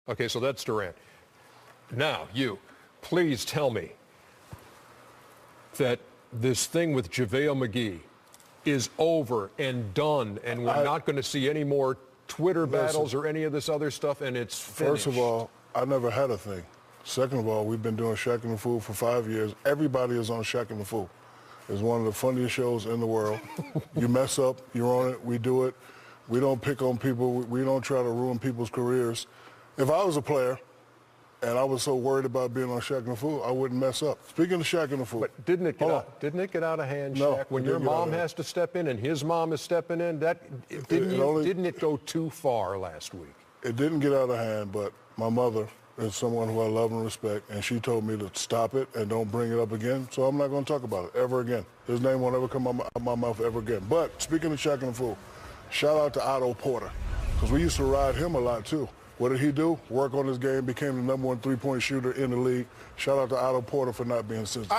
Okay, so that's Durant. Now, you, please tell me that this thing with JAVLE McGee is over and done, and we're not going to see any more Twitter battles or any of this other stuff, and it's finished. First of all, I never had a thing. Second of all, we've been doing Shaq and the Fool for 5 years. Everybody is on Shaq and the Fool. It's one of the funniest shows in the world. You mess up, you're on it, we do it. We don't pick on people. We don't try to ruin people's careers. If I was a player and I was so worried about being on Shaq and the Fool, I wouldn't mess up. Speaking of Shaq and the Fool. But didn't it get out of hand, No, Shaq? When your mom has to step in and his mom is stepping in, didn't it go too far last week? It didn't get out of hand, but my mother is someone who I love and respect, and she told me to stop it and don't bring it up again, so I'm not going to talk about it ever again. His name won't ever come out of my mouth ever again. But speaking of Shaq and the Fool, shout out to Otto Porter, because we used to ride him a lot too. What did he do? Work on his game, became the #1 three-point shooter in the league. Shout out to Otto Porter for not being sensitive. Go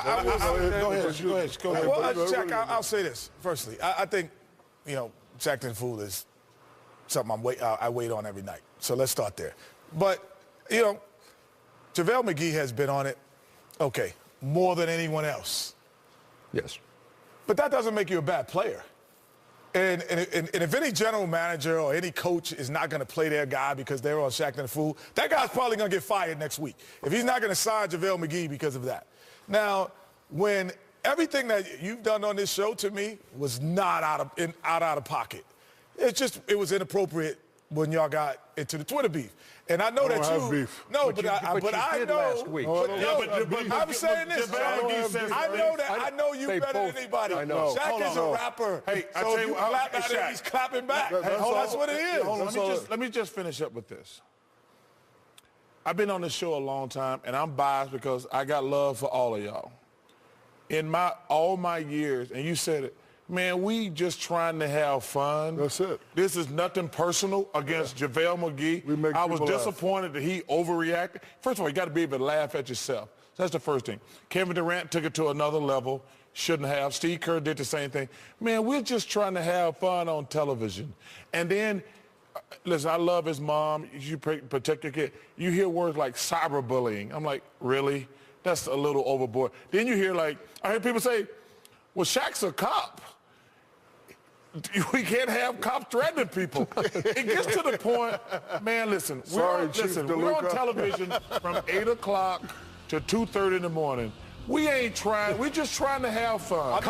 ahead. Well, Shaq, I'll say this. Firstly, I think, Shaq and the Fool is something I wait on every night. So let's start there. But, JAVLE McGee has been on it, more than anyone else. Yes. But that doesn't make you a bad player. And if any general manager or any coach is not going to play their guy because they're on Shaq and the Fool, that guy's probably going to get fired next week if he's not going to sign JAVLE McGee because of that. Now, when everything that you've done on this show to me was not out of pocket, it was inappropriate when y'all got into the Twitter beef. And I know that you have beef. No, but I know last week. But I'm saying this. I know you better than anybody. I know. Shaq is a rapper. Hey, I so tell if you you clap at him, he's clapping back. That's what it is. Let me just finish up with this. I've been on this show a long time, and I'm biased because I got love for all of y'all. In all my years, and you said it, man, we just trying to have fun. That's it. This is nothing personal against JAVLE McGee. I was disappointed that he overreacted. First of all, you got to be able to laugh at yourself. So that's the first thing. Kevin Durant took it to another level. Shouldn't have. Steve Kerr did the same thing. Man, we're just trying to have fun on television. And then, listen, I love his mom. You protect your kid. You hear words like cyberbullying. I'm like, really? That's a little overboard. Then you hear I hear people say, well, Shaq's a cop. We can't have cops threatening people. It gets to the point, man, listen, we're on television from 8 o'clock to 2:30 in the morning. We're just trying to have fun.